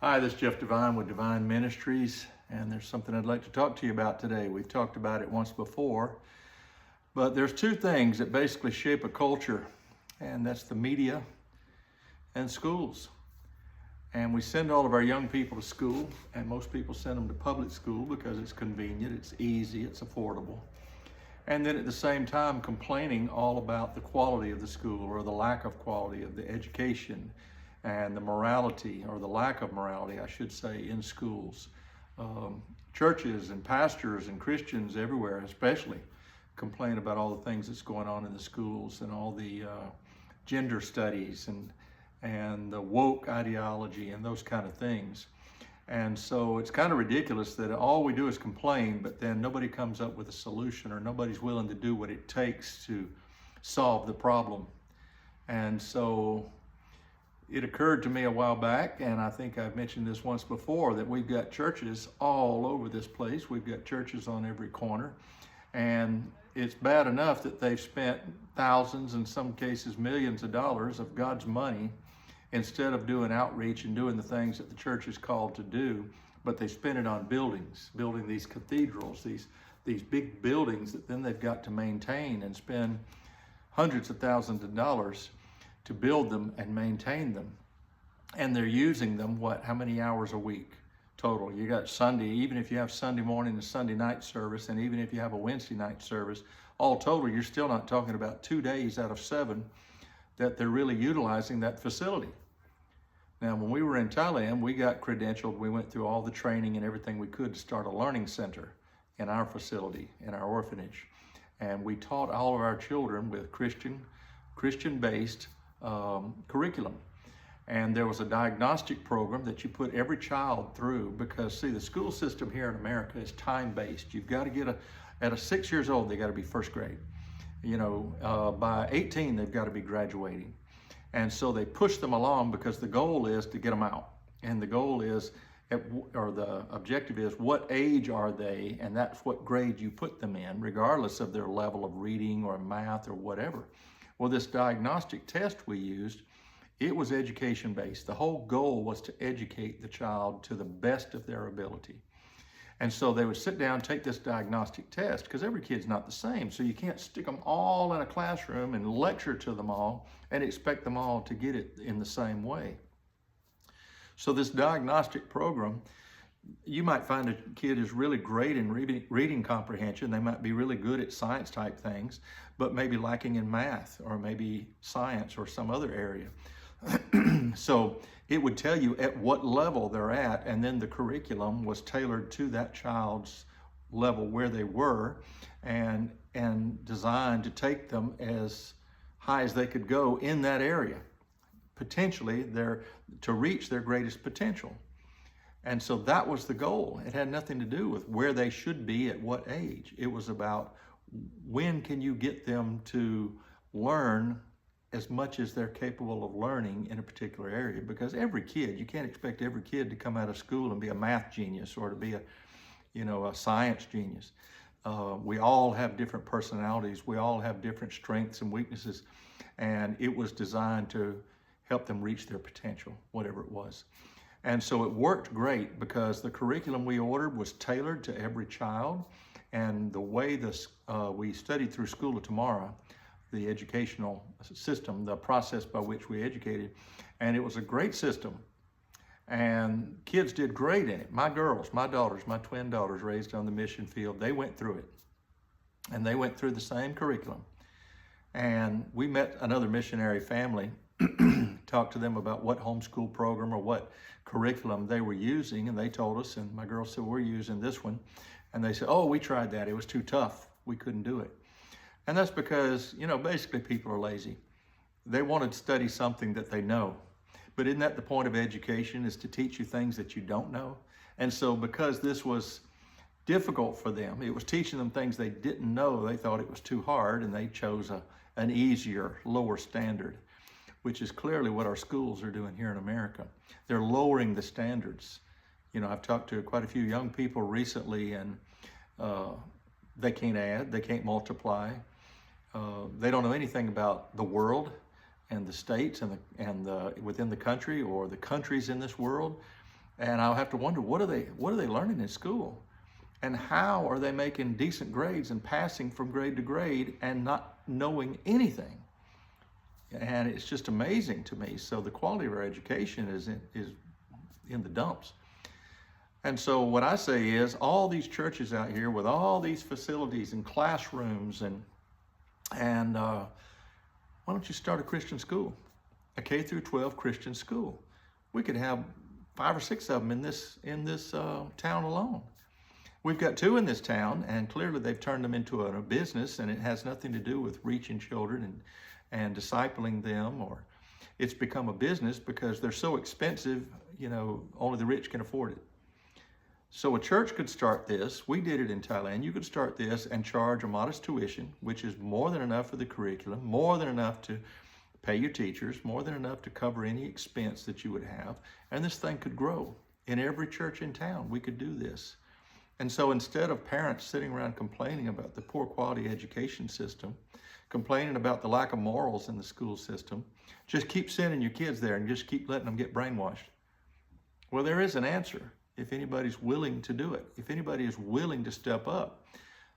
Hi, this is Jeff Devine with Divine Ministries, and there's something I'd like to talk to you about today. We've talked about it once before, but there's two things that basically shape a culture, and that's the media and schools. And we send all of our young people to school, and most people send them to public school because it's convenient, it's easy, it's affordable. And then at the same time complaining all about the quality of the school or the lack of quality of the education and the morality, or the lack of morality, I should say, in schools. Churches and pastors and Christians everywhere especially complain about all the things that's going on in the schools and all the gender studies and the woke ideology and those kind of things. And so it's kind of ridiculous that all we do is complain, but then nobody comes up with a solution, or nobody's willing to do what it takes to solve the problem. And so it occurred to me a while back, and I think I've mentioned this once before, that we've got churches all over this place. We've got churches on every corner, and it's bad enough that they've spent thousands, in some cases millions of dollars of God's money instead of doing outreach and doing the things that the church is called to do, but they spend it on buildings, building these cathedrals, these big buildings that then they've got to maintain and spend hundreds of thousands of dollars to build them and maintain them. And they're using them, how many hours a week total? You got Sunday, even if you have Sunday morning and Sunday night service, and even if you have a Wednesday night service, all total, you're still not talking about 2 days out of 7 that they're really utilizing that facility. Now, when we were in Thailand, we got credentialed. We went through all the training and everything we could to start a learning center in our facility, in our orphanage. And we taught all of our children with Christian-based curriculum. And there was a diagnostic program that you put every child through, because see, the school system here in America is time-based. You've got to get at 6 years old, they got to be first grade. By 18, they've got to be graduating. And so they push them along because the goal is to get them out. And the goal is, or the objective is, what age are they? And that's what grade you put them in, regardless of their level of reading or math or whatever. Well, this diagnostic test we used, it was education-based. The whole goal was to educate the child to the best of their ability. And so they would sit down, take this diagnostic test, because every kid's not the same. So you can't stick them all in a classroom and lecture to them all and expect them all to get it in the same way. So this diagnostic program, you might find a kid is really great in reading comprehension. They might be really good at science type things, but maybe lacking in math or maybe science or some other area. So it would tell you at what level they're at, and then the curriculum was tailored to that child's level where they were, and designed to take them as high as they could go in that area, potentially to reach their greatest potential. And so that was the goal. It had nothing to do with where they should be at what age. It was about when can you get them to learn as much as they're capable of learning in a particular area. Because every kid, you can't expect every kid to come out of school and be a math genius or to be a science genius. We all have different personalities. We all have different strengths and weaknesses. And it was designed to help them reach their potential, whatever it was. And so it worked great because the curriculum we ordered was tailored to every child. And the way we studied through School of Tomorrow, the educational system, the process by which we educated, and it was a great system. And kids did great in it. My daughters, my twin daughters raised on the mission field, they went through it. And they went through the same curriculum. And we met another missionary family, talked to them about what homeschool program or what curriculum they were using, and they told us, and my girls said, we're using this one. And they said, oh, we tried that. It was too tough. We couldn't do it. And that's because, basically people are lazy. They want to study something that they know. But isn't that the point of education, is to teach you things that you don't know? And so because this was difficult for them, it was teaching them things they didn't know, they thought it was too hard, and they chose an easier, lower standard, which is clearly what our schools are doing here in America. They're lowering the standards. I've talked to quite a few young people recently, and they can't add, they can't multiply. They don't know anything about the world and the states and within the country or the countries in this world. And I'll have to wonder, what are they learning in school? And how are they making decent grades and passing from grade to grade and not knowing anything? And it's just amazing to me. So the quality of our education is in the dumps. And so what I say is, all these churches out here with all these facilities and classrooms and why don't you start a Christian school, a K through 12 Christian school? We could have 5 or 6 of them in this town alone. We've got 2 in this town, and clearly they've turned them into a business, and it has nothing to do with reaching children and discipling them, or it's become a business because they're so expensive, only the rich can afford it. So a church could start this. We did it in Thailand. You could start this and charge a modest tuition, which is more than enough for the curriculum, more than enough to pay your teachers, more than enough to cover any expense that you would have. And this thing could grow. In every church in town, we could do this. And so instead of parents sitting around complaining about the poor quality education system, complaining about the lack of morals in the school system, just keep sending your kids there and just keep letting them get brainwashed. Well, there is an answer if anybody's willing to do it, if anybody is willing to step up.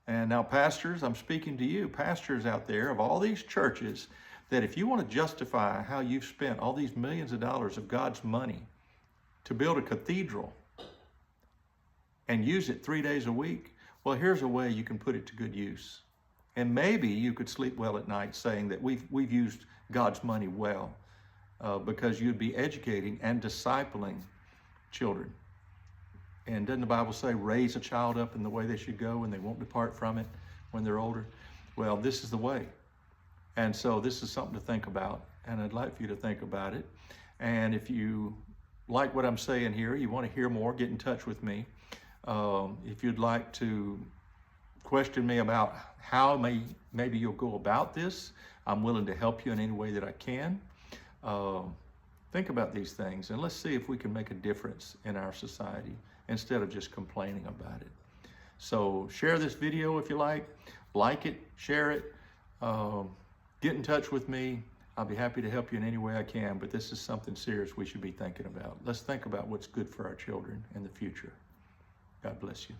And now, pastors, I'm speaking to you, pastors out there of all these churches, that if you want to justify how you've spent all these millions of dollars of God's money to build a cathedral and use it 3 days a week, well, here's a way you can put it to good use. And maybe you could sleep well at night saying that we've used God's money well, because you'd be educating and discipling children. And doesn't the Bible say, raise a child up in the way they should go and they won't depart from it when they're older? Well, this is the way. And so this is something to think about, and I'd like for you to think about it. And if you like what I'm saying here, you want to hear more, get in touch with me. If you'd like to question me about how maybe you'll go about this, I'm willing to help you in any way that I can. Think about these things, and let's see if we can make a difference in our society instead of just complaining about it. So share this video if you like it, share it, get in touch with me. I'll be happy to help you in any way I can, but this is something serious we should be thinking about. Let's think about what's good for our children in the future. God bless you.